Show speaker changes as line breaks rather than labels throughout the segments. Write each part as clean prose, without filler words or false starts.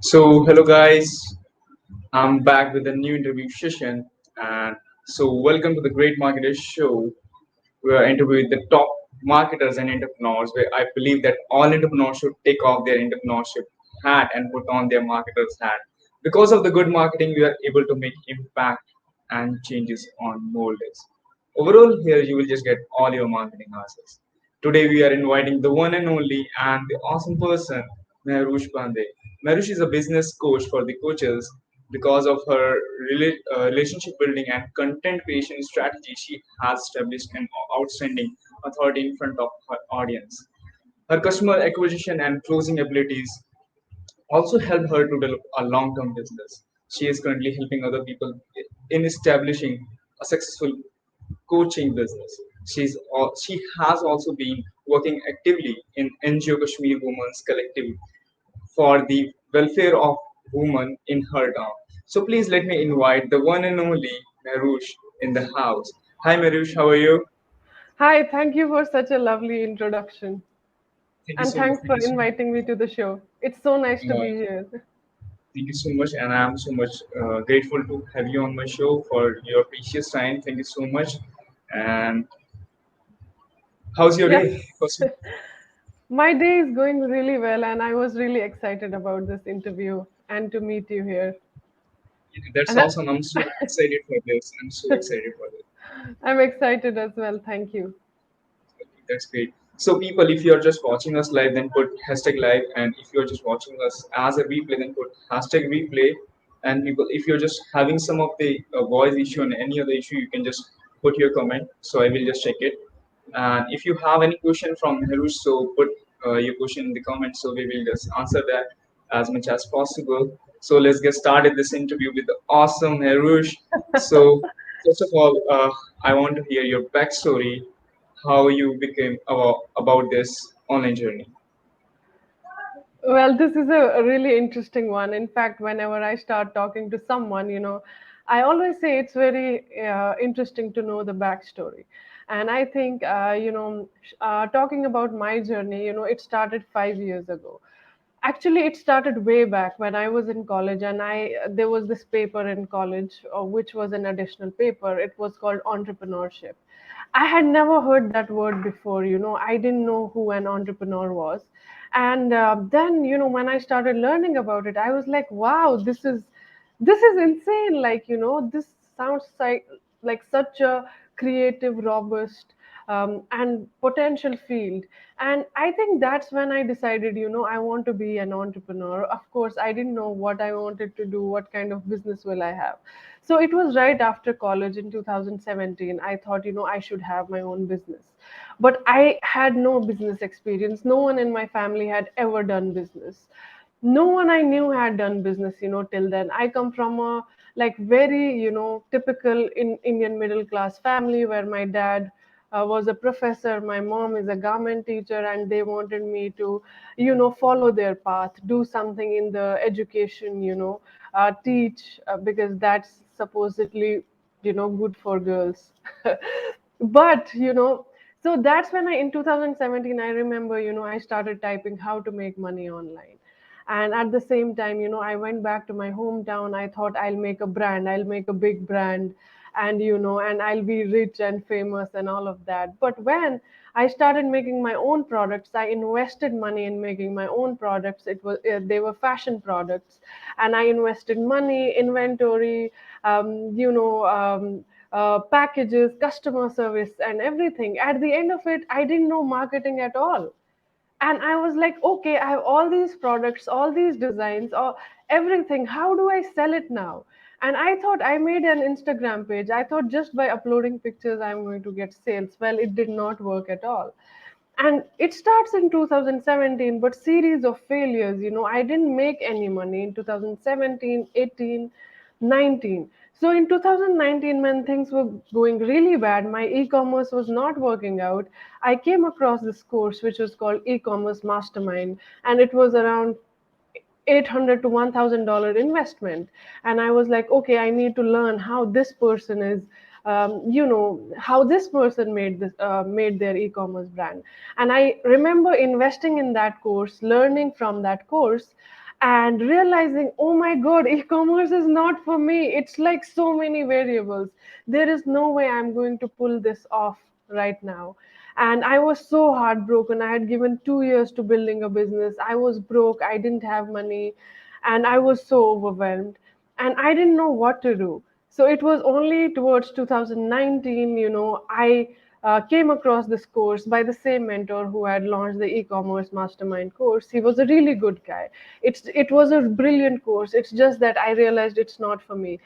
Hello guys, I'm back with a new interview session, and welcome to the Great Marketers Show. We are interviewing the top marketers and entrepreneurs. Where I believe that all entrepreneurs should take off their entrepreneurship hat and put on their marketer's hat. Because of the good marketing, we are able to make impact and changes on more lives. Overall, here you will just get all your marketing answers. Today, we are inviting the one and only and the awesome person, Mahroosh Banday. Mahroosh is a business coach for the coaches. Because of her relationship building and content creation strategy, she has established an outstanding authority in front of her audience. Her customer acquisition and closing abilities also helped her to develop a long-term business. She is currently helping other people in establishing a successful coaching business. She has also been working actively in NGO Kashmir Women's Collective for the welfare of women in her town. So please let me invite the one and only Mahroosh in the house. Hi Mahroosh, how are you?
Hi, thank you for such a lovely introduction.
Thank you
And
so much.
thanks for inviting me to the show. It's so nice to
Uh,
be here.
Thank you so much, and I'm so much grateful to have you on my show for your precious time. Thank you so much. And how's your
Yeah,
day?
my day is going really well, and I was really excited about this interview and to meet you here.
That's
And
awesome. I'm so excited for this. I'm so excited for this.
I'm excited as well. Thank you.
That's great. So, people, if you're just watching us live, then put hashtag live. And if you're just watching us as a replay, then put hashtag replay. And people, if you're just having some of the voice issue and any other issue, you can just put your comment. So, I will just check it. And if you have any question from Harush, so put your question in the comments. So, we will just answer that as much as possible. So, let's get started this interview with the awesome Harush. So, first of all, I want to hear your backstory how you became about this online journey.
Well, this is a really interesting one. In fact, whenever I start talking to someone, I always say it's very interesting to know the backstory. And I think, talking about my journey, it started 5 years ago. Actually, it started way back when I was in college, and I there was this paper in college, which was an additional paper. It was called entrepreneurship. I had never heard that word before. I didn't know who an entrepreneur was, and then when I started learning about it, I was like, wow, this is insane. Like this sounds like such a creative, robust, and potential field. And I think that's when I decided, I want to be an entrepreneur. Of course, I didn't know what I wanted to do, what kind of business will I have. So it was right after college in 2017. I thought, I should have my own business. But I had no business experience. No one in my family had ever done business. No one I knew had done business, till then. I come from a like very, typical in Indian middle class family where my dad was a professor, my mom is a government teacher, and they wanted me to, follow their path, do something in the education, teach, because that's supposedly, good for girls. But so that's when in 2017, I remember, I started typing how to make money online. And at the same time, I went back to my hometown. I thought I'll make a big brand, and and I'll be rich and famous and all of that. But when I started making my own products, I invested money in making my own products. They were fashion products, and I invested money, inventory, packages, customer service, and everything. At the end of it, I didn't know marketing at all. And I was like, okay, I have all these products, all these designs, all everything. How do I sell it now? And I thought, I made an Instagram page. I thought just by uploading pictures I'm going to get sales. Well, it did not work at all. And it starts in 2017, but series of failures. I didn't make any money in 2017, 18, 19. So in 2019, when things were going really bad, my e-commerce was not working out. I came across this course which was called E-commerce Mastermind, and it was around 800 to $1,000 investment. And I was like, okay, I need to learn how this person is, how this person made their e-commerce brand. And I remember investing in that course, learning from that course. and realizing, oh my god, e-commerce is not for me. It's like so many variables. There is no way I'm going to pull this off right now. And I was so heartbroken. I had given 2 years to building a business. I was broke, I didn't have money, and I was so overwhelmed, and I didn't know what to do. So it was only towards 2019, I came across this course by the same mentor who had launched the e-commerce mastermind course. He was a really good guy. It was a brilliant course. It's just that I realized it's not for me.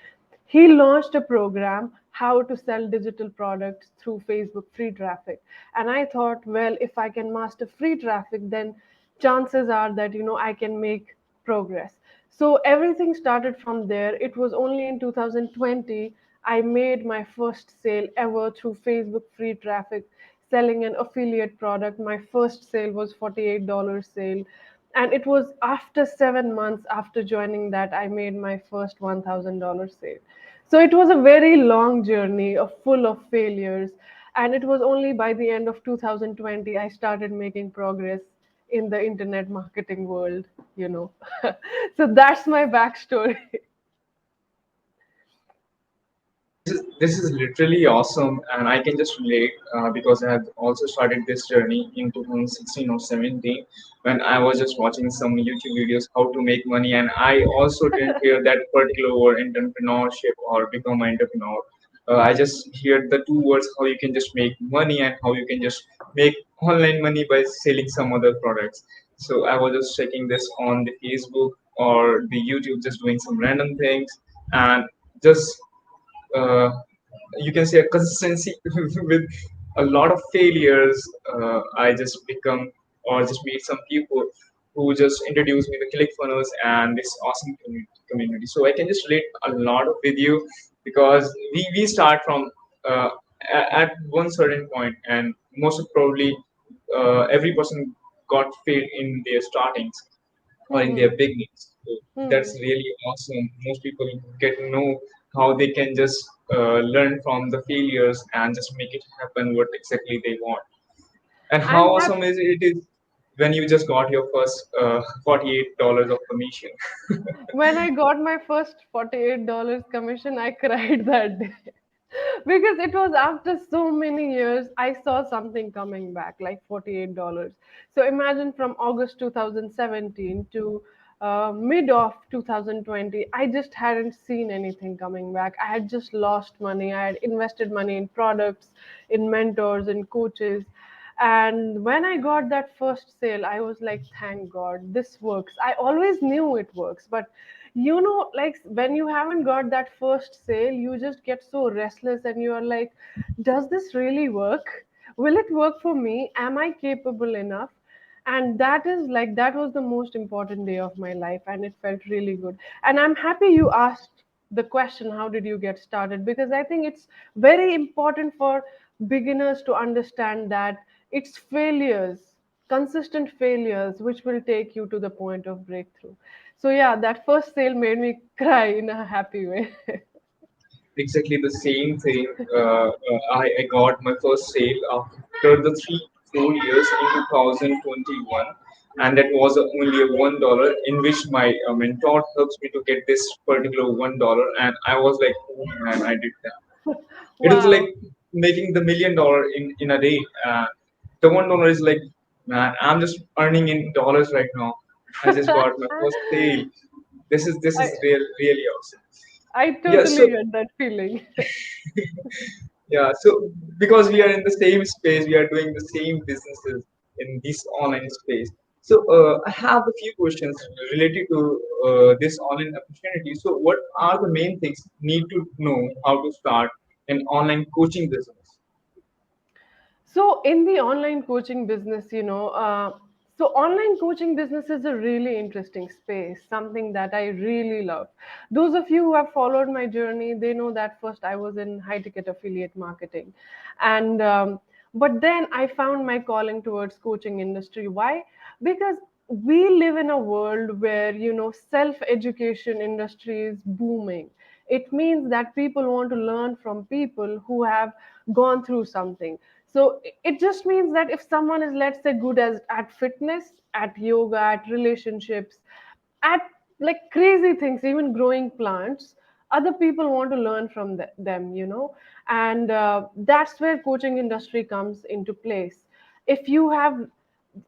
He launched a program how to sell digital products through Facebook free traffic. And I thought, well, if I can master free traffic, then chances are that I can make progress. So everything started from there. It was only in 2020 I made my first sale ever through Facebook free traffic, selling an affiliate product. My first sale was $48 sale. And it was after 7 months after joining that I made my first $1,000 sale. So it was a very long journey, full of failures. And it was only by the end of 2020 I started making progress in the internet marketing world. So that's my backstory.
This is literally awesome, and I can just relate because I have also started this journey in 2016 or 17 when I was just watching some YouTube videos how to make money, and I also didn't hear that particular word entrepreneurship or become an entrepreneur. I just heard the two words how you can just make money and how you can just make online money by selling some other products. So I was just checking this on the Facebook or the YouTube, just doing some random things and just uh, you can say a consistency with a lot of failures. I just become or just meet some people who just introduce me to ClickFunnels and this awesome community. So I can just relate a lot of with you because we start from uh, at one certain point, and most probably every person got failed in their startings or in
Hmm.
their beginnings. So that's
Hmm.
really awesome. Most people get to know how they can just learn from the failures and just make it happen what exactly they want. And how
I'm
awesome
happy.
is it is when you just got your first $48 of commission.
When I got my first $48 commission, I cried that day. Because it was after so many years, I saw something coming back, like $48. So imagine from August 2017 to mid of 2020, I just hadn't seen anything coming back. I had just lost money. I had invested money in products, in mentors, in coaches. And when I got that first sale, I was like, thank God, this works. I always knew it works, but like when you haven't got that first sale, you just get so restless and you are like, does this really work? Will it work for me? Am I capable enough? And that was the most important day of my life, and it felt really good. And I'm happy you asked the question, how did you get started? Because I think it's very important for beginners to understand that it's failures, consistent failures, which will take you to the point of breakthrough. So yeah, that first sale made me cry in a happy way.
Exactly the same thing. I got my first sale after the 3 4 years in 2021, and that was only a $1, in which my mentor helps me to get this particular $1, and I was like, oh man, I did that. It was like
Wow.
making the $1 million in a day. The $1 is like, man, I'm just earning in dollars right now. I just got my first sale. This is
I
really awesome.
I
Yeah.
totally
So
get that feeling.
yeah, so because we are in the same space, we are doing the same businesses in this online space. So I have a few questions related to this online opportunity. So what are the main things need to know how to start an online coaching business?
So, in the online coaching business, so online coaching business is a really interesting space, something that I really love. Those of you who have followed my journey, they know that first I was in high ticket affiliate marketing, and but then I found my calling towards coaching industry. Why? Because we live in a world where self education industry is booming. It means that people want to learn from people who have gone through something. So it just means that if someone is, let's say, good as at fitness, at yoga, at relationships, at like crazy things, even growing plants. Other people want to learn from them, and that's where coaching industry comes into place. If you have,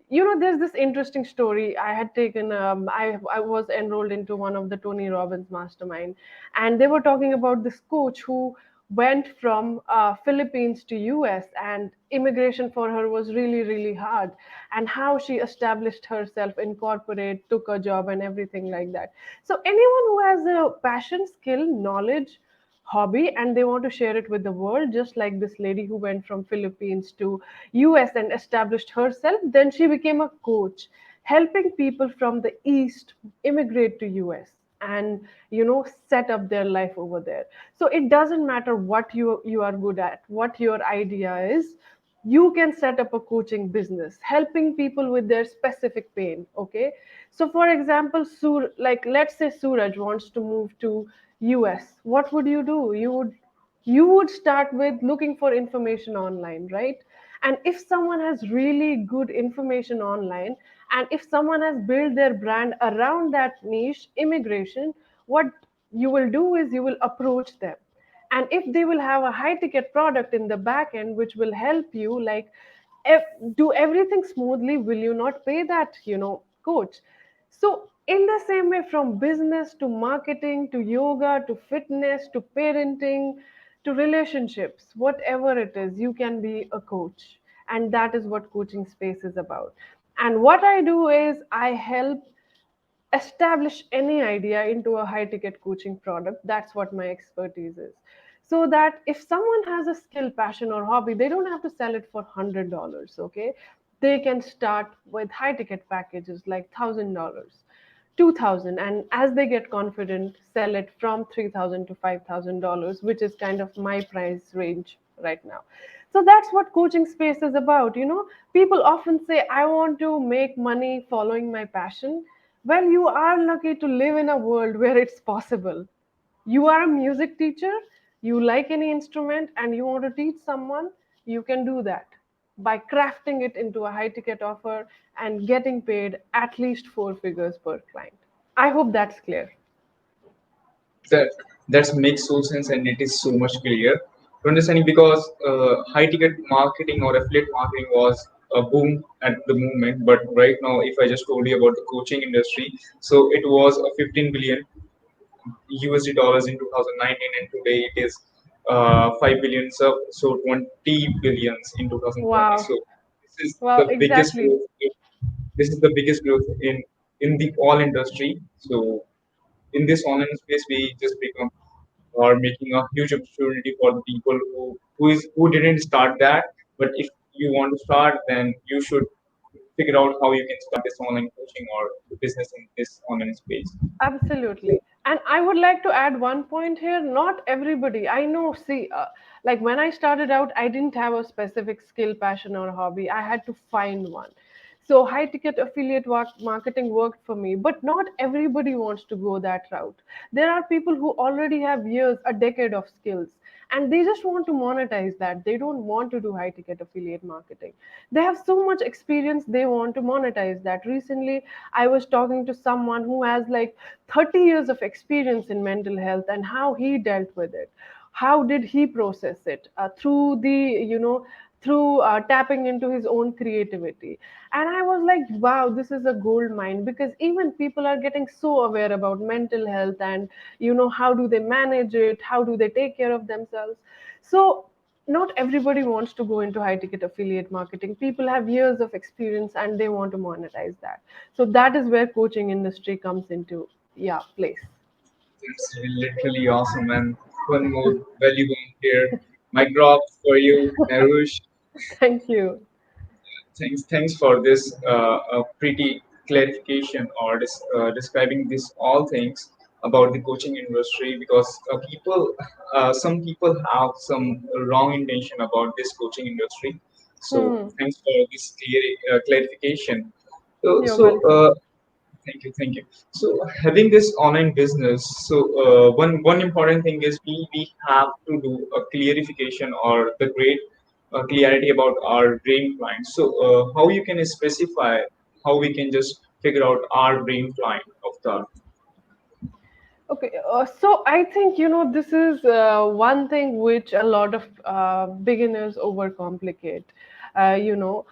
there's this interesting story. I had taken I was enrolled into one of the Tony Robbins mastermind, and they were talking about this coach who went from Philippines to US, and immigration for her was really really hard, and how she established herself in corporate, took a job and everything like that. So anyone who has a passion, skill, knowledge, hobby, and they want to share it with the world, just like this lady who went from Philippines to US and established herself, then she became a coach, helping people from the east immigrate to US and set up their life over there. So it doesn't matter what you are good at, what your idea is. You can set up a coaching business helping people with their specific pain. Okay, so for example, like let's say Suraj wants to move to US. What would you do? You would start with looking for information online, right? And if someone has really good information online, and if someone has built their brand around that niche, immigration, what you will do is you will approach them. And if they will have a high ticket product in the back end which will help you, like, do everything smoothly, will you not pay that coach? So in the same way, from business to marketing to yoga to fitness to parenting to relationships, whatever it is, you can be a coach. And that is what coaching space is about. And what I do is I help establish any idea into a high ticket coaching product. That's what my expertise is. So that if someone has a skill, passion, or hobby, they don't have to sell it for $100. Okay, they can start with high ticket packages like $1,000, 2,000, and as they get confident, sell it from 3,000 to $5,000, which is kind of my price range right now. So that's what coaching space is about. People often say, I want to make money following my passion. Well, you are lucky to live in a world where it's possible. You are a music teacher, you like any instrument, and you want to teach someone, you can do that by crafting it into a high ticket offer and getting paid at least four figures per client. I hope that's clear.
that that makes so sense, and it is so much clear to understanding because high ticket marketing or affiliate marketing was a boom at the moment. But right now, if I just told you about the coaching industry, so it was a 15 billion USD dollars in 2019, and today it is 5 billion, so 20 billions in 2020.
Wow.
So this is
Wow,
the biggest
exactly.
growth. This is the biggest growth in the all industry. So in this online space, we just become or making a huge opportunity for the people who didn't start that. But if you want to start, then you should figure out how you can start this online coaching or business in this online space.
Absolutely. And I would like to add one point here. Not everybody, I know, see, like when I started out, I didn't have a specific skill, passion, or hobby. I had to find one. So high ticket affiliate marketing worked for me, but not everybody wants to go that route. There are people who already have years, a decade of skills, and they just want to monetize that. They don't want to do high ticket affiliate marketing. They have so much experience, they want to monetize that. Recently, I was talking to someone who has like 30 years of experience in mental health and how he dealt with it. How did he process it? Through through tapping into his own creativity. And I was like, wow, this is a gold mine, because even people are getting so aware about mental health, and how do they manage it, how do they take care of themselves. So not everybody wants to go into high ticket affiliate marketing. People have years of experience and they want to monetize that. So that is where coaching industry comes into, yeah, place.
It's literally awesome. And one more value bomb here. My drops for you, Narush.
Thank you.
Thanks for this pretty clarification or describing this all things about the coaching industry because some people have some wrong intention about this coaching industry. So
Hmm.
thanks for this clarification. So,
You're
so
welcome.
thank you, thank you. So having this online business, so one important thing is we have to do a clarification or the great clarity about our dream clients. So how you can specify how we can just figure out our dream client of the.
Okay, so I think this is one thing which a lot of beginners overcomplicate. You know,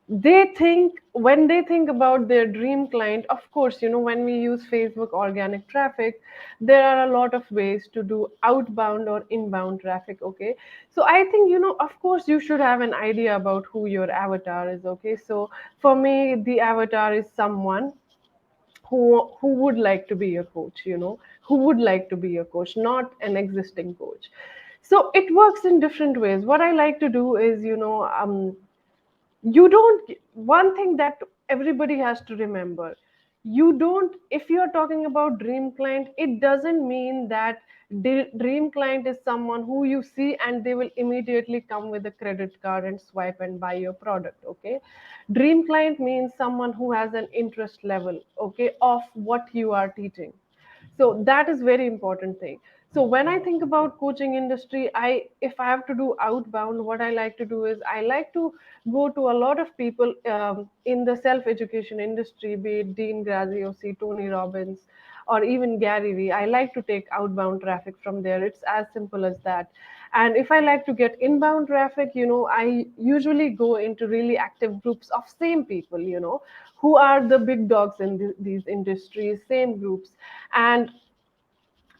they think when they think about their dream client, of course, when we use Facebook organic traffic, there are a lot of ways to do outbound or inbound traffic. Okay, so I think of course, you should have an idea about who your avatar is. Okay, so for me, the avatar is someone who would like to be a coach, who would like to be a coach, not an existing coach. So it works in different ways. What I like to do is, you don't one thing that everybody has to remember, you don't if you are talking about dream client, it doesn't mean that dream client is someone who you see and they will immediately come with a credit card and swipe and buy your product. Okay, dream client means someone who has an interest level, okay, of what you are teaching. So that is very important thing. So when I think about coaching industry, if I have to do outbound, what I like to do is I like to go to a lot of people in the self education industry, be it Dean Graziosi, Tony Robbins, or even Gary Vee. I like to take outbound traffic from there. It's as simple as that. And if I like to get inbound traffic, I usually go into really active groups of same people, who are the big dogs in these industries, same groups. And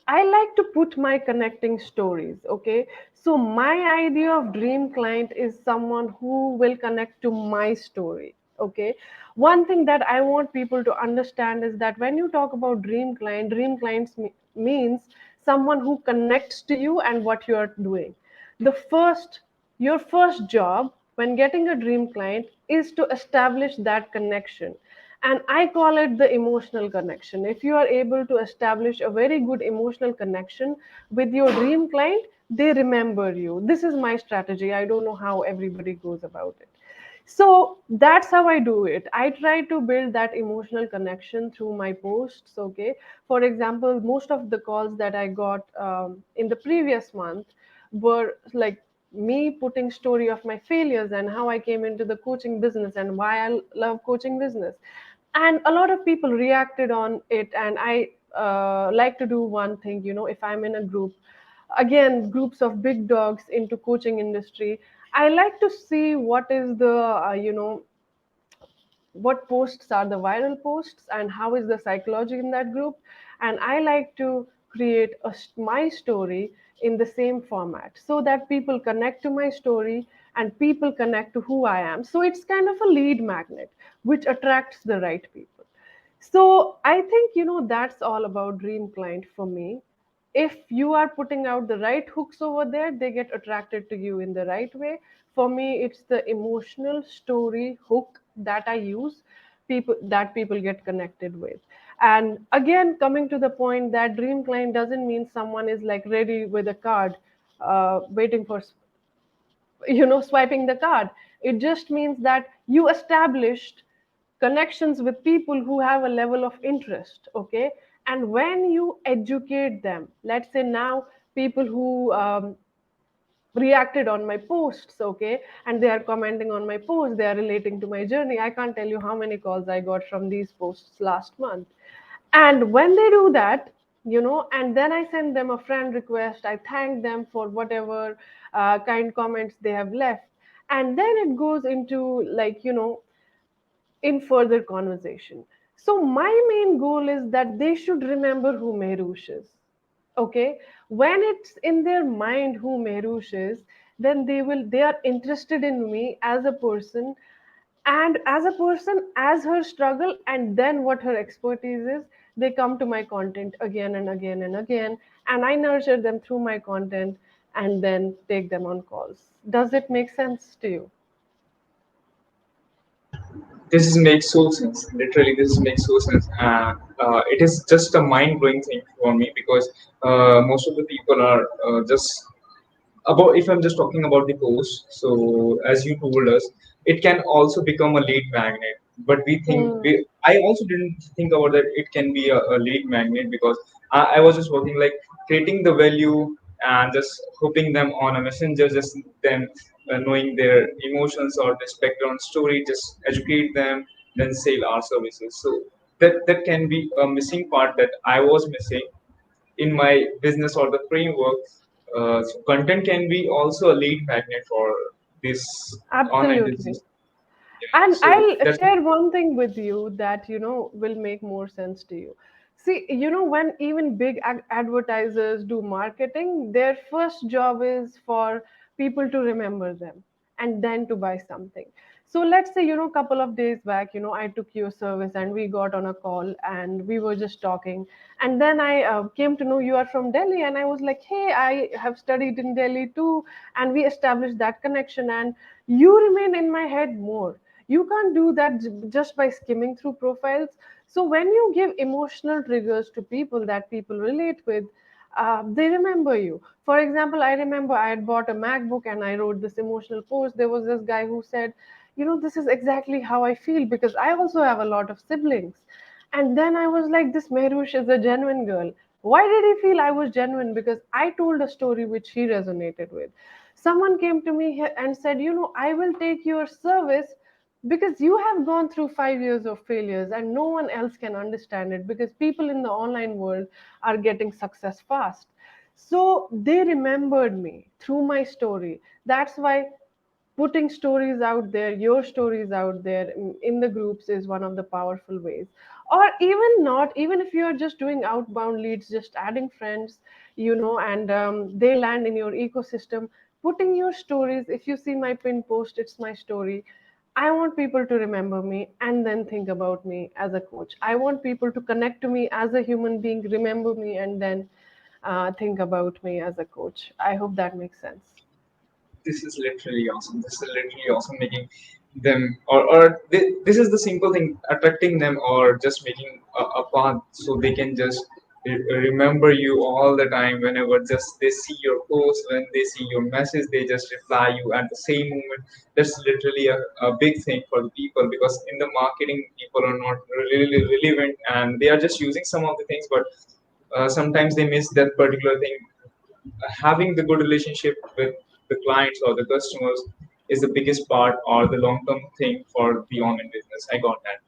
I like to put my connecting stories. Okay. So, my idea of dream client is someone who will connect to my story. Okay. One thing that I want people to understand is that when you talk about dream clients means someone who connects to you and what you are doing. The first, your first job when getting a dream client is to establish that connection, and I call it the emotional connection. If you are able to establish a very good emotional connection with your dream client, they remember you. This is my strategy. I don't know how everybody goes about it. So that's how I do it. I try to build that emotional connection through my posts. Okay, for example, most of the calls that I got in the previous month were like me putting story of my failures and how I came into the coaching business and why I love coaching business. And a lot of people reacted on it. And I like to do one thing, if I'm in a group, again, groups of big dogs into coaching industry, I like to see what is the what posts are the viral posts and how is the psychology in that group. And I like to create my story in the same format so that people connect to my story and people connect to who I am. So it's kind of a lead magnet which attracts the right people. So I think, that's all about dream client for me. If you are putting out the right hooks over there, they get attracted to you in the right way. For me, it's the emotional story hook that I use, people get connected with. And again, coming to the point that dream client doesn't mean someone is like ready with a card, waiting for swiping the card. It just means that you established connections with people who have a level of interest. Okay, and when you educate them, let's say now people who reacted on my posts, okay, and they are commenting on my posts, they are relating to my journey. I can't tell you how many calls I got from these posts last month. And when they do that, and then I send them a friend request, I thank them for whatever kind comments they have left. And then it goes into, like, in further conversation. So my main goal is that they should remember who Mehrush is. Okay, when it's in their mind who Mehrush is, then they are interested in me as a person, and as a person, as her struggle, and then what her expertise is. They come to my content again and again and again, and I nurture them through my content and then take them on calls. Does it make sense to you?
This makes so sense. Literally, this makes so sense. It is just a mind blowing thing for me because most of the people are just about, if I'm just talking about the post, so as you told us, it can also become a lead magnet. But
Hmm.
I also didn't think about that it can be a lead magnet because I was just working like creating the value and just hooking them on a messenger, just them knowing their emotions or this background story, just educate them. then sell our services. So that can be a missing part that I was missing in my business or the framework. So content can be also a lead magnet for this online
Absolutely.
business. Yeah.
And
So
I'll
that's
share one thing with you that, will make more sense to you. See, when even big advertisers do marketing, their first job is for people to remember them and then to buy something. So let's say, a couple of days back, I took your service and we got on a call and we were just talking. And then I came to know you are from Delhi, and I was like, hey, I have studied in Delhi too. And we established that connection, and you remain in my head more. You can't do that just by skimming through profiles. So when you give emotional triggers to people that people relate with, they remember you. For example, I remember I had bought a MacBook and I wrote this emotional post. There was this guy who said, this is exactly how I feel because I also have a lot of siblings. And then I was like, this Mehrush is a genuine girl. Why did he feel I was genuine? Because I told a story which he resonated with. Someone came to me and said, I will take your service because you have gone through 5 years of failures and no one else can understand it because people in the online world are getting success fast. So they remembered me through my story. That's why putting stories out there, your stories out there in the groups is one of the powerful ways. Or even not, even if you're just doing outbound leads, just adding friends, and they land in your ecosystem, putting your stories. If you see my pin post, it's my story. I want people to remember me and then think about me as a coach. I want people to connect to me as a human being, remember me, and then think about me as a coach. I hope that makes sense.
this is literally awesome. This is literally awesome, making them or this is the simple thing, attracting them or just making a path so they can just remember you all the time. Whenever just they see your post, when they see your message, they just reply you at the same moment. That's literally a big thing for the people, because in the marketing people are not really relevant and they are just using some of the things, but sometimes they miss that particular thing. Having the good relationship with the clients or the customers is the biggest part or the long term thing for the online business. I got that.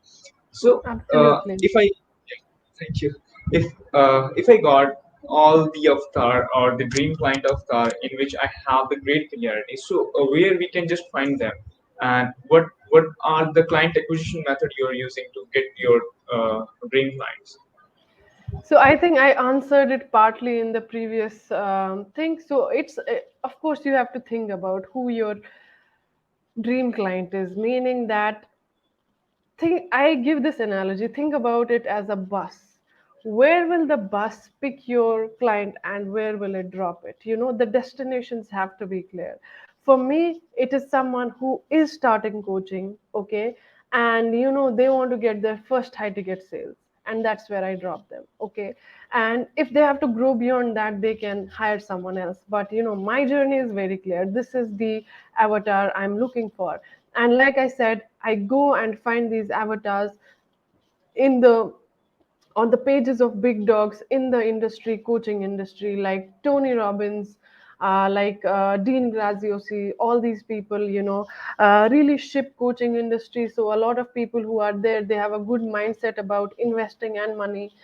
So
Absolutely.
if I yeah, thank you. If I got all the avatar or the dream client avatar in which I have the great clarity, so where we can just find them, and what are the client acquisition method you're using to get your dream clients?
So I think I answered it partly in the previous thing. So it's of course you have to think about who your dream client is, meaning that think I give this analogy. Think about it as a bus. Where will the bus pick your client and where will it drop it? The destinations have to be clear. For me, it is someone who is starting coaching, okay, and they want to get their first high ticket sales, and that's where I drop them, okay. And if they have to grow beyond that, they can hire someone else. But my journey is very clear. This is the avatar I'm looking for, and like I said, I go and find these avatars in the on the pages of big dogs in the industry, coaching industry, like Tony Robbins, like Dean Graziosi, all these people, really ship coaching industry. So a lot of people who are there, they have a good mindset about investing and money.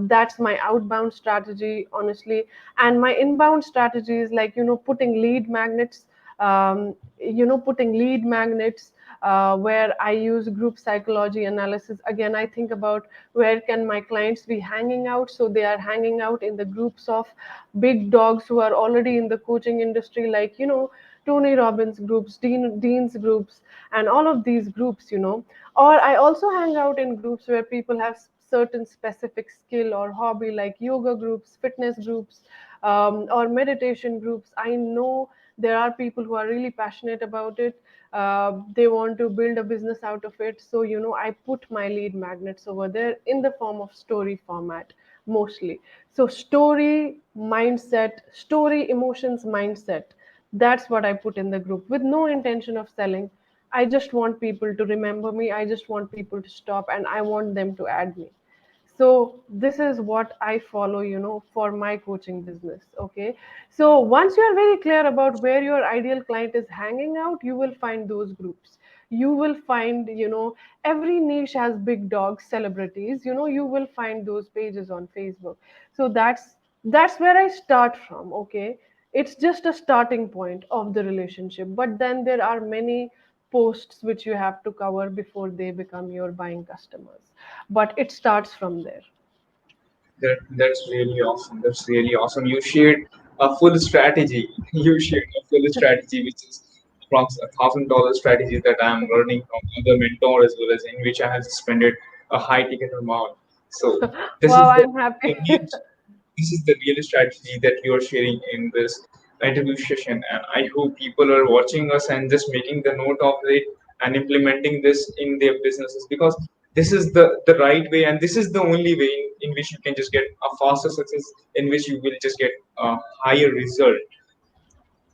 That's my outbound strategy, honestly. And my inbound strategy is like, putting lead magnets, putting lead magnets where I use group psychology analysis. Again, I think about where can my clients be hanging out. So they are hanging out in the groups of big dogs who are already in the coaching industry, like, Tony Robbins groups, Dean's groups, and all of these groups, Or I also hang out in groups where people have certain specific skill or hobby, like yoga groups, fitness groups, or meditation groups. I know there are people who are really passionate about it. They want to build a business out of it. So, I put my lead magnets over there in the form of story format mostly. So, story, mindset, story, emotions, mindset. That's what I put in the group with no intention of selling. I just want people to remember me. I just want people to stop and I want them to add me. So this is what I follow, for my coaching business. Okay. So once you are very clear about where your ideal client is hanging out, you will find those groups. you will find, every niche has big dogs, celebrities, you will find those pages on Facebook. So that's where I start from. Okay, it's just a starting point of the relationship, but then there are many posts which you have to cover before they become your buying customers, but it starts from there.
That's really awesome. That's really awesome. You shared a full strategy. You shared a full strategy, which is from $1,000 strategy that I'm learning from other mentor as well as in which I have spent it a high ticket amount. So this
Wow,
is
I'm
the
happy.
real this is the real strategy that you are sharing in this interview session, and I hope people are watching us and just making the note of it and implementing this in their businesses, because this is the right way, and this is the only way in which you can just get a faster success, in which you will just get a higher result.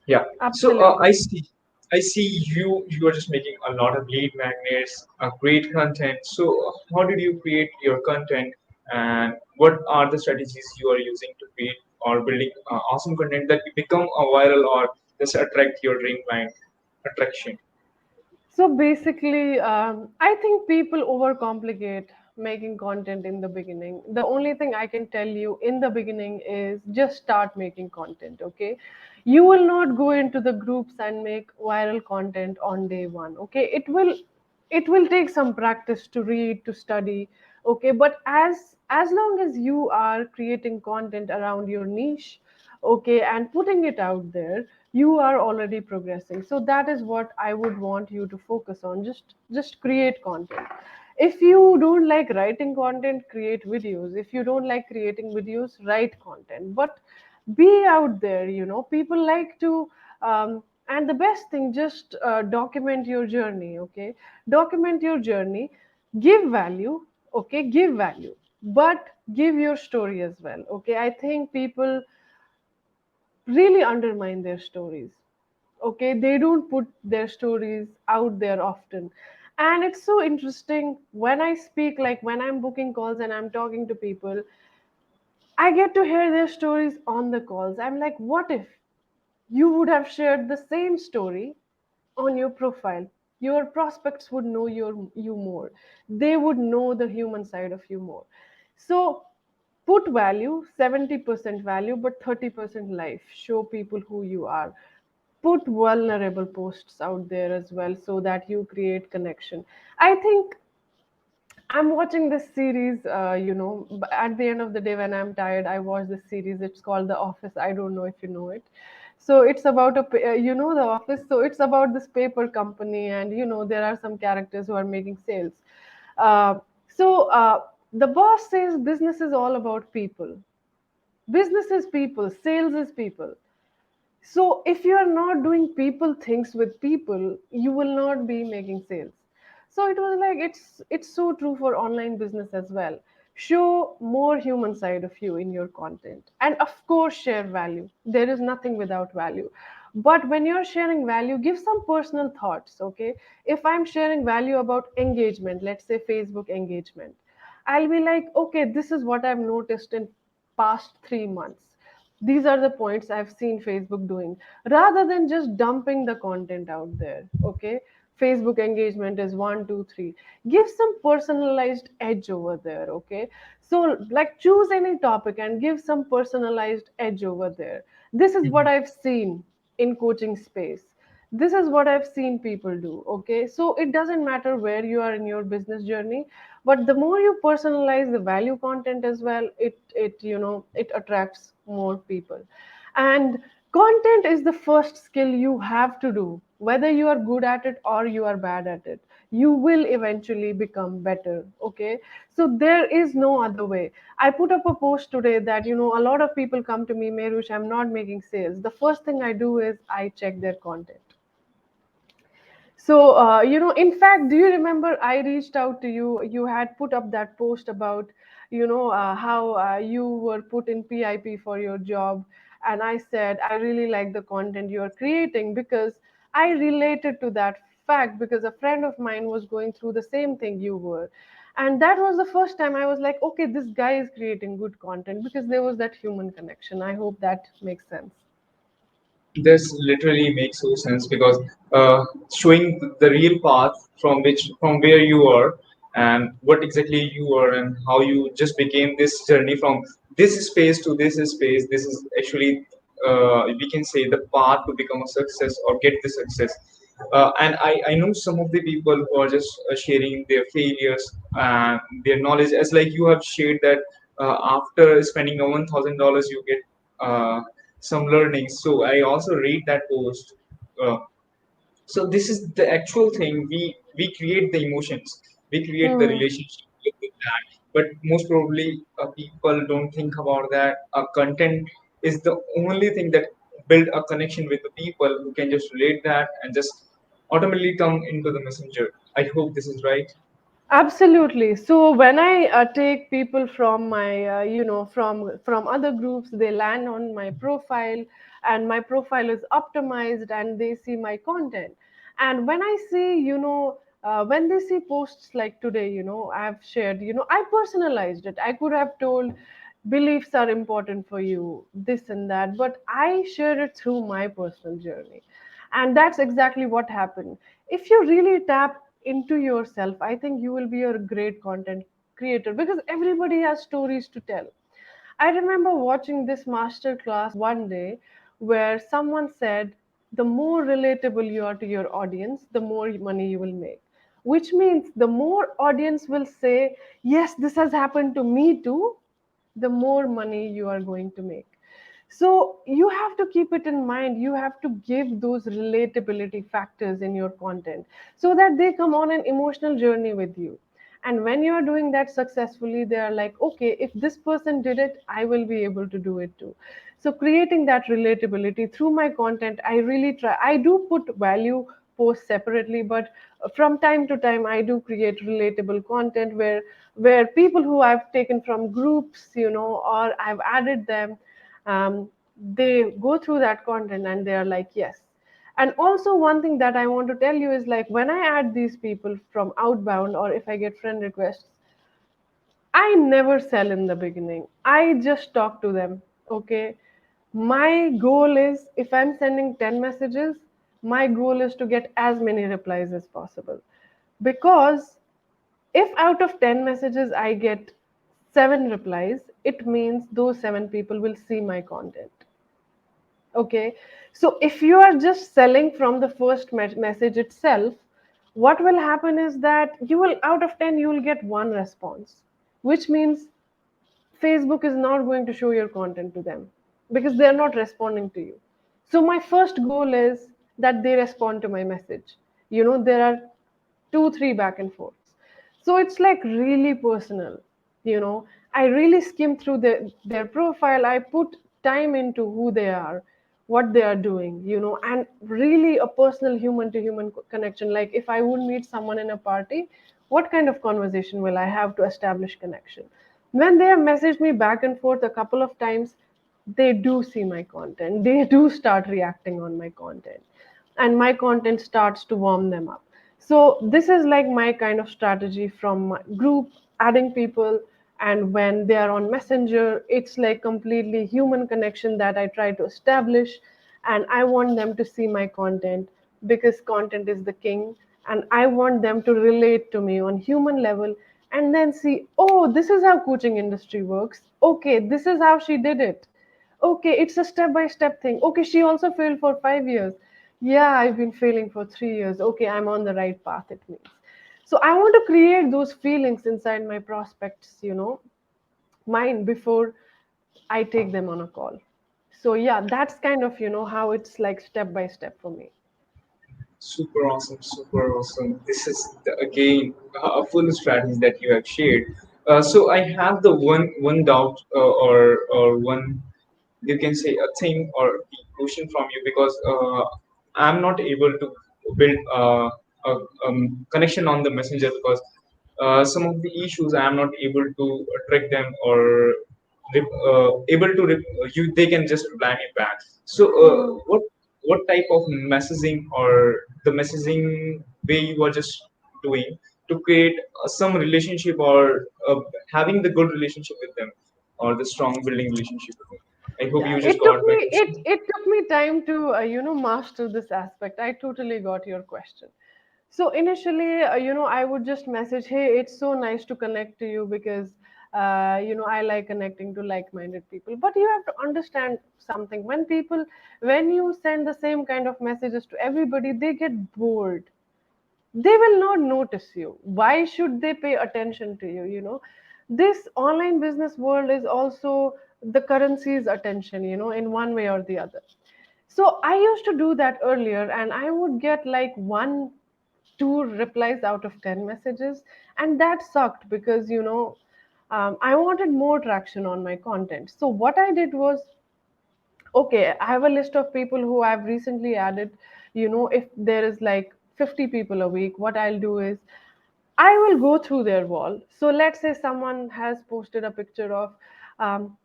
Yeah. So
Absolutely.
I see you are just making a lot of lead magnets, great content. So how did you create your content, and what are the strategies you are using to create or building awesome content that will become a viral or just attract your dream client attraction?
So basically, I think people overcomplicate making content in the beginning. The only thing I can tell you in the beginning is just start making content, okay? You will not go into the groups and make viral content on day one, okay? It will take some practice to read, to study, okay? But as long as you are creating content around your niche, okay, and putting it out there, you are already progressing. So that is what I would want you to focus on. Just create content. If you don't like writing content, create videos. If you don't like creating videos, write content, but be out there. People like to, and the best thing, just document your journey. Okay, document your journey, give value. Okay, give value, but give your story as well. Okay, I think people really undermine their stories. Okay, they don't put their stories out there often. And it's so interesting when I speak, like when I'm booking calls and I'm talking to people, I get to hear their stories on the calls. I'm like, what if you would have shared the same story on your profile? Your prospects would know you more. They would know the human side of you more. So put value, 70% value, but 30% life. Show people who you are. Put vulnerable posts out there as well, so that you create connection. I think I'm watching this series, at the end of the day when I'm tired, I watch this series. It's called The Office. I don't know if you know it. So it's about The Office. So it's about this paper company, and there are some characters who are making sales. So the boss says business is all about people. Business is people. Sales is people. So if you are not doing people things with people, you will not be making sales. So it was like it's so true for online business as well. Show more human side of you in your content. And of course share value. There is nothing without value. But when you're sharing value, give some personal thoughts, okay? If I'm sharing value about engagement, let's say Facebook engagement, I'll be like, okay, this is what I've noticed in past 3 months. These are the points I've seen Facebook doing, rather than just dumping the content out there. Okay. Facebook engagement is 1, 2, 3. Give some personalized edge over there. Okay. So, like, choose any topic and give some personalized edge over there. This is what I've seen in coaching space. This is what I've seen people do. Okay. So, it doesn't matter where you are in your business journey, but the more you personalize the value content as well, it attracts more people. And content is the first skill you have to do. Whether you are good at it or you are bad at it, you will eventually become better. Okay, so there is no other way. I put up a post today that a lot of people come to me, Merush, I'm not making sales. The first thing I do is I check their content. So, in fact, do you remember I reached out to you? You had put up that post about, how you were put in PIP for your job. And I said, I really like the content you are creating, because I related to that fact, because a friend of mine was going through the same thing you were. And that was the first time I was like, okay, this guy is creating good content, because there was that human connection. I hope that makes sense.
this literally makes so sense because showing the real path from where you are and what exactly you are and how you just became this journey from this space to this space. This is actually we can say the path to become a success or get the success. And I know some of the people who are just sharing their failures and their knowledge, as like you have shared that after spending a $1,000 you get some learnings. So I also read that post. Uh, so this is the actual thing. We create the emotions, we create the
Hmm.
relationship with that. But most probably, people don't think about that. Content is the only thing that build a connection with the people who can just relate that and just automatically come into the messenger. I hope this is right.
Absolutely. So when I take people from my, from other groups, they land on my profile, and my profile is optimized, and they see my content. And when I see, when they see posts like today, I've shared, I personalized it. I could have told beliefs are important for you, this and that, but I share it through my personal journey. And that's exactly what happened. If you really tap into yourself, I think you will be a great content creator, because everybody has stories to tell. I remember watching this master class one day where someone said, the more relatable you are to your audience, the more money you will make. Which means the more audience will say, yes, this has happened to me too, the more money you are going to make. So you have to keep it in mind. You have to give those relatability factors in your content so that they come on an emotional journey with you. And when you are doing that successfully, they are like, okay, if this person did it, I will be able to do it too. So creating that relatability through my content, I really try. I do put value posts separately, but from time to time I do create relatable content where people who I've taken from groups, or I've added them, they go through that content and they are like, yes. And also, one thing that I want to tell you is, like, when I add these people from outbound, or if I get friend requests, I never sell in the beginning. I just talk to them. Okay. My goal is, if I'm sending 10 messages, my goal is to get as many replies as possible. Because if out of 10 messages I get 7 replies, it means those 7 people will see my content. Okay. So if you are just selling from the first message itself, what will happen is that you will, out of 10, you will get one response, which means Facebook is not going to show your content to them because they're not responding to you. So my first goal is that they respond to my message. There are 2, 3 back and forths. So it's like really personal. I really skim through their profile. I put time into who they are, what they are doing, and really a personal human to human connection. Like, if I would meet someone in a party, what kind of conversation will I have to establish connection? When they have messaged me back and forth a couple of times, they do see my content. They do start reacting on my content, and my content starts to warm them up. So this is like my kind of strategy from my group, adding people. And when they are on Messenger, it's like completely human connection that I try to establish. And I want them to see my content, because content is the king. And I want them to relate to me on human level, and then see, oh, this is how coaching industry works. Okay, this is how she did it. Okay, it's a step by step thing. Okay, she also failed for 5 years. Yeah, I've been failing for 3 years. Okay, I'm on the right path, it means. So I want to create those feelings inside my prospects, mind, before I take them on a call. So yeah, that's kind of, how it's like step by step for me.
Super awesome, super awesome. This is again a full strategy that you have shared. So I have the one doubt, or one, you can say, a thing or the question from you, because I'm not able to build a connection on the messenger, because some of the issues I am not able to track them or able to you they can just reply me back. So
Hmm.
what type of messaging or the messaging way you are just doing to create some relationship or having the good relationship with them or the strong building relationship with them? I hope
Yeah,
you just
it took
got my
me
question.
it took me time to master this aspect. I totally got your question. So initially, I would just message, "Hey, it's so nice to connect to you because I like connecting to like-minded people." But you have to understand something. When you send the same kind of messages to everybody, they get bored. They will not notice you. Why should they pay attention to you? This online business world is also the currency's attention, in one way or the other. So I used to do that earlier, and I would get like one, two replies out of 10 messages, and that sucked because I wanted more traction on my content. So what I did was, okay, I have a list of people who I've recently added. If there is like 50 people a week, what I'll do is I will go through their wall. So let's say someone has posted a picture of, um,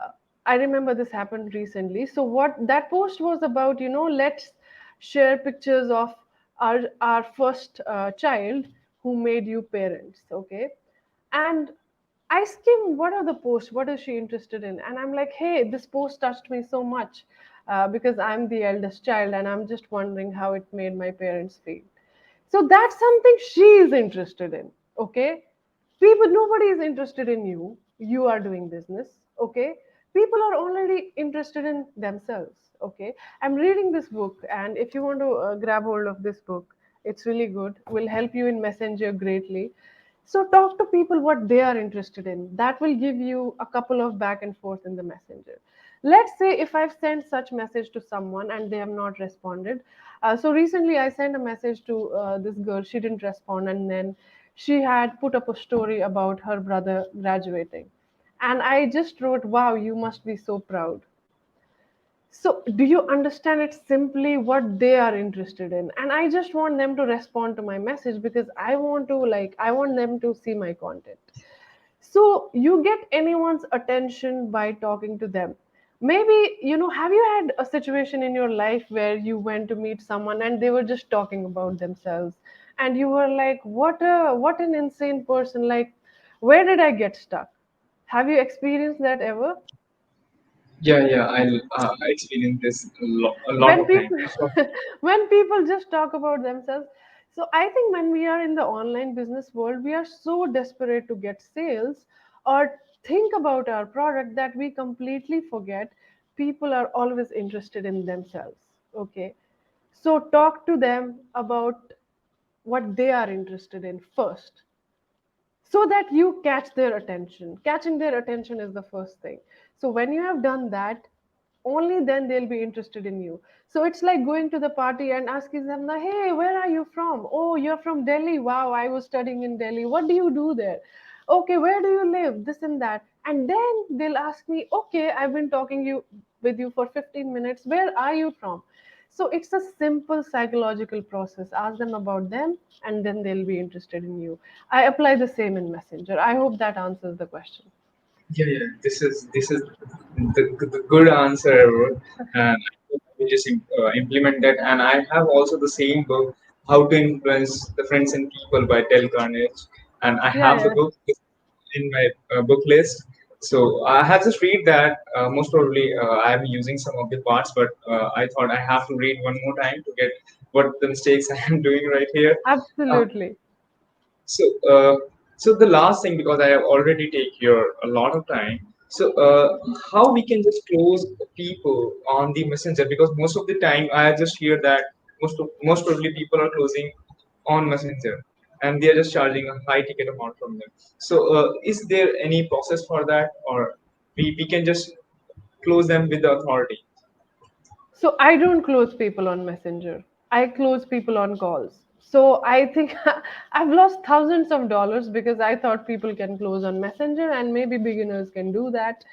uh, I remember this happened recently. So what that post was about, let's share pictures of our first child who made you parents. Okay, and I skim what are the posts, what is she interested in, and I'm like, hey, this post touched me so much because I'm the eldest child, and I'm just wondering how it made my parents feel. So that's something she is interested in. Okay, people, nobody is interested in you. You are doing business. Okay, people are already interested in themselves. Okay, I'm reading this book, and if you want to grab hold of this book, it's really good. Will help you in Messenger greatly. So talk to people what they are interested in. That will give you a couple of back and forth in the messenger. Let's say if I've sent such message to someone and they have not responded. So recently I sent a message to this girl. She didn't respond, and then she had put up a story about her brother graduating. And I just wrote, "Wow, you must be so proud." So, do you understand? It's simply what they are interested in. And I just want them to respond to my message because I want them to see my content. So, you get anyone's attention by talking to them. Maybe, have you had a situation in your life where you went to meet someone and they were just talking about themselves and you were like, what an insane person, like, where did I get stuck? Have you experienced that ever?
Yeah, yeah, I experienced this a lot
When
of time.
people
So
when people just talk about themselves. So I think when we are in the online business world, we are so desperate to get sales or think about our product that we completely forget people are always interested in themselves. Okay, so talk to them about what they are interested in first, so that you catch their attention. Catching their attention is the first thing. So when you have done that, only then they'll be interested in you. So it's like going to the party and asking them, "Hey, where are you from? Oh, you're from Delhi. Wow, I was studying in Delhi. What do you do there? Okay, where do you live? This and that." And then they'll ask me, "Okay, I've been talking you with you for 15 minutes. Where are you from?" So it's a simple psychological process. Ask them about them, and then they'll be interested in you. I apply the same in Messenger. I hope that answers the question.
yeah, yeah, this is the good answer ever, and I hope we just implement that. And I have also the same book, How to Influence the Friends and People by Dale Carnegie, and I
Yeah,
have the
yeah.
book in my book list. So I have just read that. Most probably, I am using some of the parts, but I thought I have to read one more time to get what the mistakes I am doing right here. Uh,
Absolutely.
so, so the last thing, because I have already take your a lot of time. So, how we can just close people on the messenger? Because most of the time, I just hear that most probably people are closing on messenger, and they are just charging a high ticket amount from them. So, is there any process for that, or we can just close them with the authority?
So I don't close people on Messenger. I close people on calls. So I think I've lost thousands of dollars because I thought people can close on Messenger and maybe beginners can do that,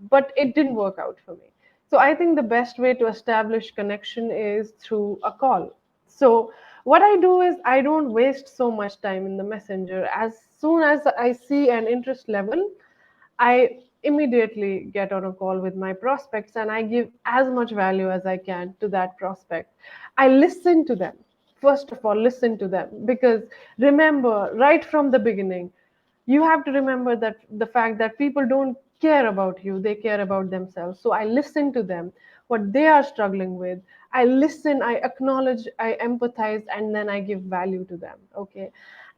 but it didn't work out for me. So I think the best way to establish connection is through a call. So what I do is I don't waste so much time in the Messenger. As soon as I see an interest level, I immediately get on a call with my prospects and I give as much value as I can to that prospect. I listen to them. First of all, listen to them because remember, right from the beginning, you have to remember that the fact that people don't care about you, they care about themselves. So I listen to them, what they are struggling with. I listen, I acknowledge, I empathize, and then I give value to them. Okay.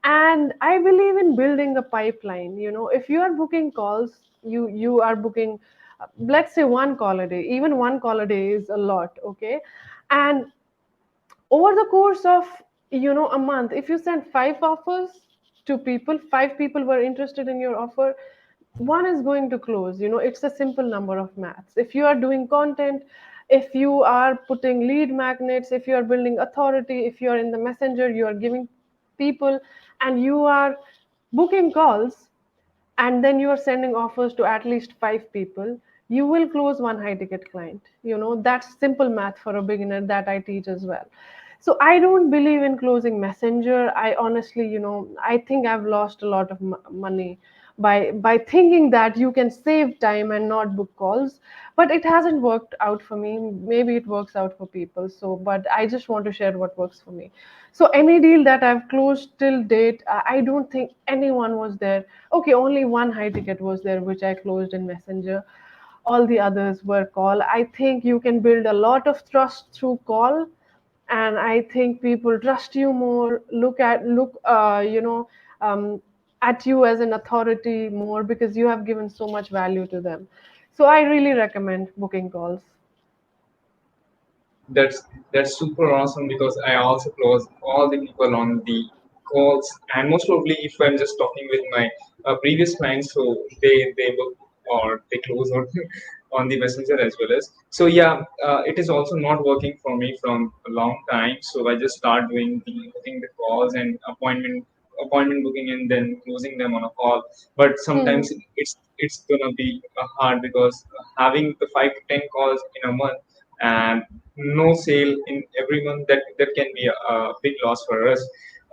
And I believe in building a pipeline. If you are booking calls, you are booking, let's say, one call a day. Even one call a day is a lot. Okay. And over the course of a month, if you send five offers to people, five people were interested in your offer, one is going to close. It's a simple number of maths. If you are doing content, if you are putting lead magnets, if you are building authority, if you are in the messenger, you are giving people, and you are booking calls, and then you are sending offers to at least five people, you will close one high ticket client. That's simple math for a beginner that I teach as well. So I don't believe in closing messenger. I honestly, I think I've lost a lot of money by thinking that you can save time and not book calls, but it hasn't worked out for me. Maybe it works out for people. So but I just want to share what works for me. So any deal that I've closed till date, I don't think anyone was there. Okay, only one high ticket was there, which I closed in Messenger. All the others were call. I think you can build a lot of trust through call, and I think people trust you more. Look, at you as an authority more because you have given so much value to them. So I really recommend booking calls.
That's that's super awesome because I also close all the people on the calls, and most probably if I'm just talking with my previous clients, so they book or they close on on the messenger as well as. So yeah, it is also not working for me from a long time. So I just start doing the booking the calls and appointment booking and then closing them on a call. But
Hmm.
sometimes it's gonna be hard because having the 5 to 10 calls in a month and no sale in every month, that can be a big loss for us.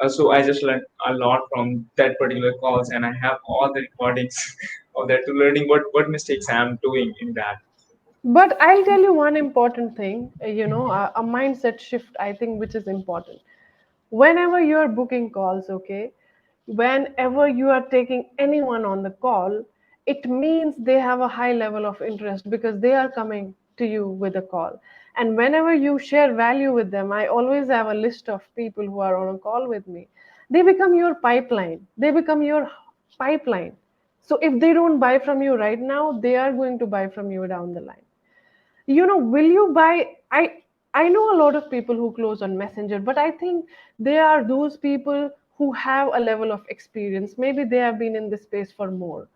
So I just learned a lot from that particular calls, and I have all the recordings of that to learning what mistakes I'm doing in that.
But I'll tell you one important thing, a mindset shift, I think, which is important. Whenever you are booking calls, okay, whenever you are taking anyone on the call, it means they have a high level of interest because they are coming to you with a call. And whenever you share value with them, I always have a list of people who are on a call with me. They become your pipeline. They become your pipeline. So if they don't buy from you right now, they are going to buy from you down the line. Will you buy? I know a lot of people who close on Messenger, but I think they are those people who have a level of experience. Maybe they have been in this space for more.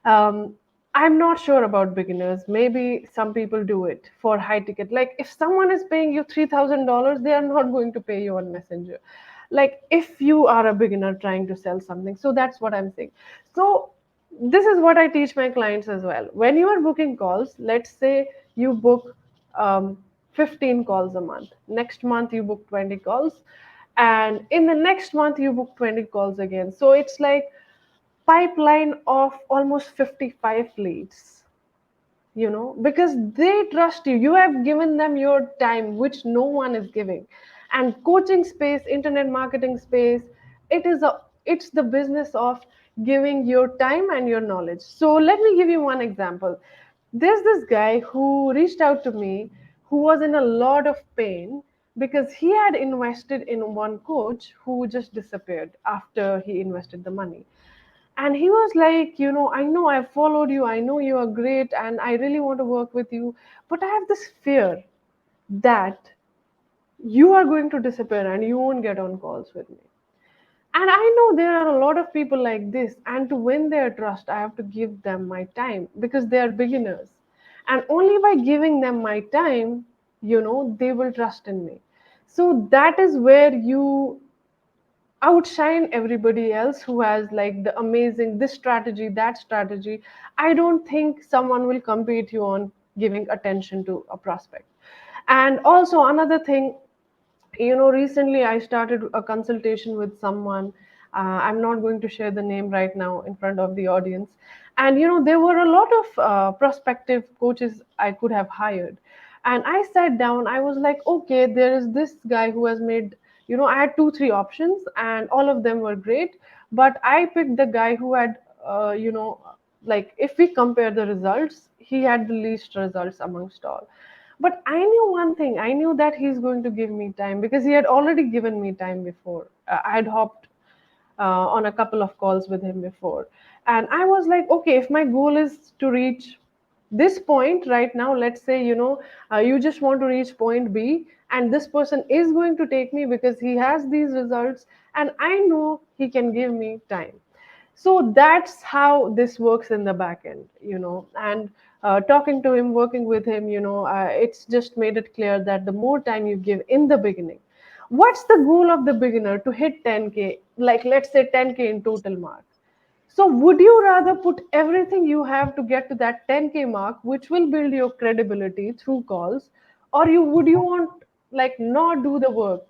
um, I'm not sure about beginners. Maybe some people do it for high ticket. Like if someone is paying you $3,000, they are not going to pay you on Messenger. Like if you are a beginner trying to sell something. So that's what I'm saying. So this is what I teach my clients as well. When you are booking calls, let's say you book 15 calls a month. Next month you book 20 calls. And in the next month you book 20 calls again. So it's like pipeline of almost 55 leads, because they trust you. You have given them your time, which no one is giving. And coaching space, internet marketing space, it's the business of giving your time and your knowledge. So let me give you one example. There's this guy who reached out to me, who was in a lot of pain because he had invested in one coach who just disappeared after he invested the money. And he was like, I know I've followed you, I know you are great, and I really want to work with you, but I have this fear that you are going to disappear and you won't get on calls with me. And I know there are a lot of people like this, and to win their trust, I have to give them my time because they are beginners. And only by giving them my time, they will trust in me. So that is where you outshine everybody else who has like the amazing this strategy, that strategy. I don't think someone will compete you on giving attention to a prospect. And also another thing, recently I started a consultation with someone. I'm not going to share the name right now in front of the audience. And there were a lot of prospective coaches I could have hired. And I sat down, I was like, okay, there is this guy who has made, I had two three options and all of them were great, but I picked the guy who had, like if we compare the results, he had the least results amongst all. But I knew one thing. I knew that he's going to give me time because he had already given me time before. I had hopped on a couple of calls with him before. And I was like, okay, if my goal is to reach this point right now, let's say, you just want to reach point B, and this person is going to take me because he has these results, and I know he can give me time. So that's how this works in the back end, and talking to him, working with him, it's just made it clear that the more time you give in the beginning, what's the goal of the beginner to hit 10K, like let's say 10K in total mark. So would you rather put everything you have to get to that 10K mark, which will build your credibility through calls, or would you want like not do the work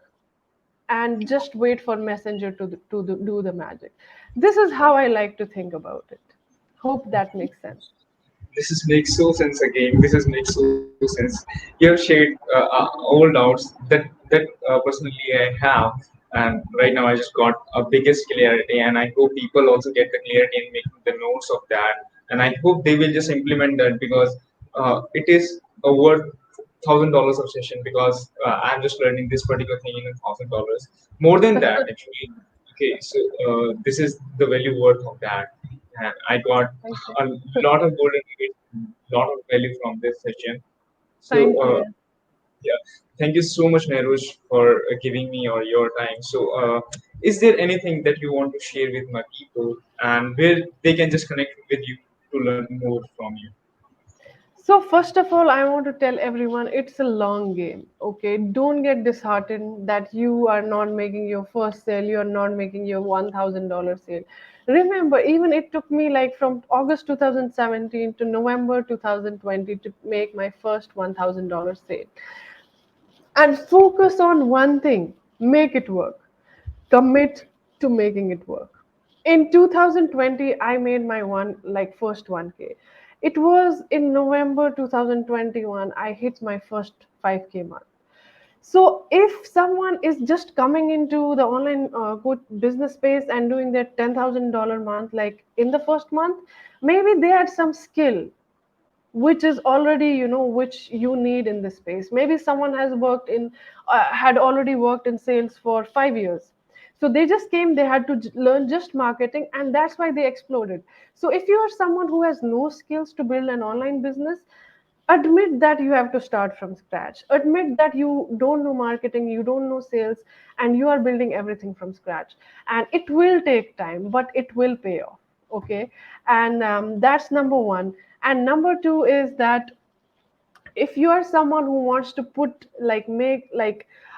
and just wait for messenger do the magic? This is how I like to think about it. Hope that makes sense.
This is makes so sense again. This is makes so sense. You have shared all doubts that personally I have, and right now I just got a biggest clarity, and I hope people also get the clarity in making the notes of that, and I hope they will just implement that because it is a worth $1,000 of session because I'm just learning this particular thing in $1,000. More than that, actually. Okay, so this is the value worth of that, and I got
Thank you.
a lot of golden nuggets, lot of value from this session. So
Thank you.
yeah, thank you so much, Merush, for giving me your time. So is there anything that you want to share with my people, and where they can just connect with you to learn more from you?
So first of all, I want to tell everyone it's a long game. Okay, don't get disheartened that you are not making your first sale, you are not making your $1,000 sale. Remember, even it took me like from August 2017 to November 2020 to make my first $1,000 sale. And focus on one thing, make it work. Commit to making it work. In 2020, I made my first 1K. It was in November 2021, I hit my first 5K mark. So if someone is just coming into the online business space and doing their $10,000 month, like in the first month, maybe they had some skill which is already, which you need in this space. Maybe someone has had already worked in sales for 5 years, so they just came, they had to learn just marketing, and that's why they exploded. So if you are someone who has no skills to build an online business, admit that you have to start from scratch. Admit that you don't know marketing, you don't know sales, and you are building everything from scratch. And it will take time, but it will pay off. Okay. And that's number one. And number two is that if you are someone who wants to put like make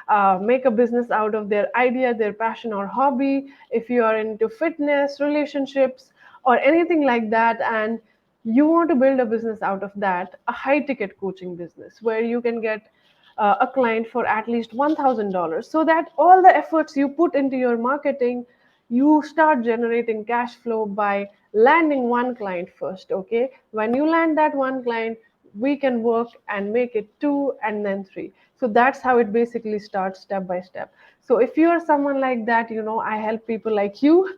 a business out of their idea, their passion or hobby, if you are into fitness, relationships, or anything like that, and you want to build a business out of that, a high ticket coaching business where you can get a client for at least $1,000, so that all the efforts you put into your marketing, you start generating cash flow by landing one client first. Okay, when you land that one client, we can work and make it two and then three. So that's how it basically starts, step by step. So if you are someone like that, I help people like you,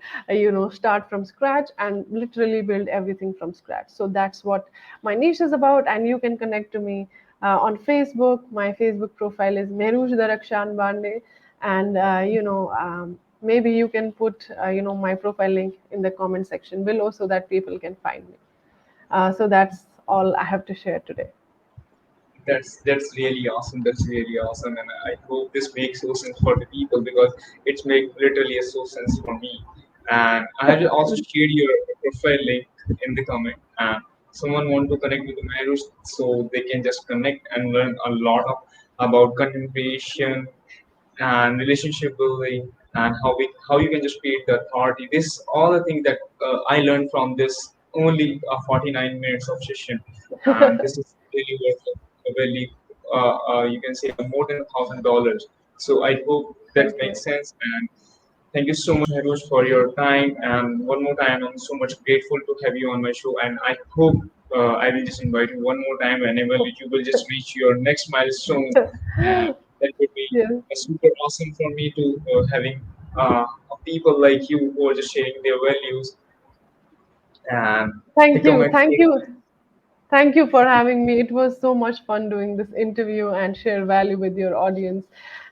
start from scratch and literally build everything from scratch. So that's what my niche is about. And you can connect to me on Facebook. My Facebook profile is Mahroosh Banday. And maybe you can put my profile link in the comment section below so that people can find me. So that's all I have to share today.
That's really awesome. That's really awesome, and I hope this makes so sense for the people because it's make literally a so sense for me. And I have also shared your profile link in the comment. And someone want to connect with the Mahroosh, so they can just connect and learn a lot of about content creation and relationship building and how you can just create the authority. This all the things that I learned from this only 49 minutes of session, and this is really worth a very you can say more than $1,000. So I hope that
Thank you.
makes sense. And thank you so much, Harush, for your time. And one more time, I'm so much grateful to have you on my show. And I hope I will just invite you one more time whenever you will just reach your next milestone. And that would be
Yeah.
super awesome for me to having people like you who are just sharing their values and
Thank
become
you.
a
Thank
king.
you. Thank you for having me. It was so much fun doing this interview and share value with your audience.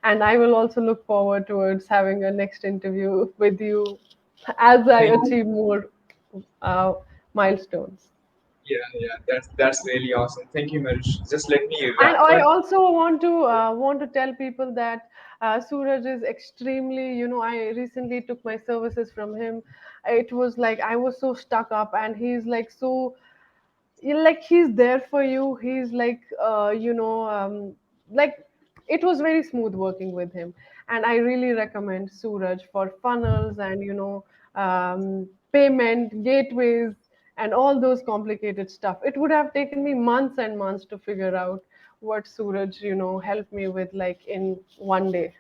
And I will also look forward towards having a next interview with you as I
Thank you.
achieve more uh, milestones.
Yeah, yeah, that's really awesome. Thank you, Marish. Just let me
And
wrap
I
it.
also want to tell people that Suraj is extremely. I recently took my services from him. It was like I was so stuck up, and he's like so like he's there for you. He's like like it was very smooth working with him, and I really recommend Suraj for funnels and payment gateways and all those complicated stuff. It would have taken me months and months to figure out what Suraj helped me with, like, in one day.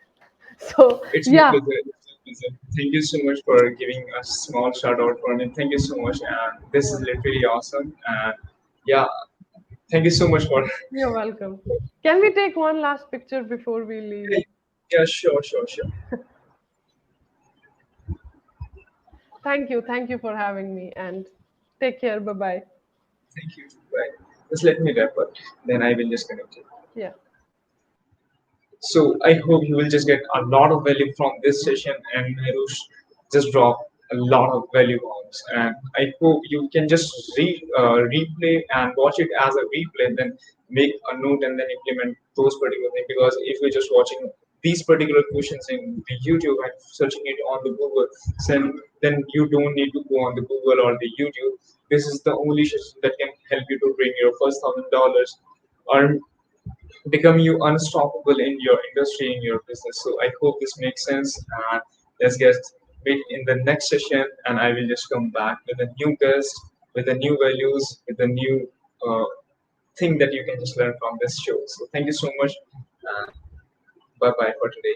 So
It's my
yeah,
pleasure. It's my pleasure. Thank you so much for giving a small shout out for me. Thank you so much, and this is literally awesome. And yeah, thank you so much for.
you're welcome. Can we take one last picture before we leave?
Yeah, sure, sure, sure.
Thank you for having me, and take care. Bye bye.
Thank you. Bye. Just let me wrap up. Then I will just connect it.
Yeah.
So I hope you will just get a lot of value from this session, and Marush just drop a lot of value bombs. And I hope you can just replay and watch it as a replay, then make a note and then implement those particular things. Because if you're just watching these particular questions in the YouTube and searching it on the Google, then you don't need to go on the Google or the YouTube. This is the only session that can help you to bring your first $1,000, earn become you unstoppable in your industry, in your business. So I hope this makes sense. And let's get meet in the next session, and I will just come back with a new guest, with the new values, with the new thing that you can just learn from this show. So thank you so much, and bye bye for today.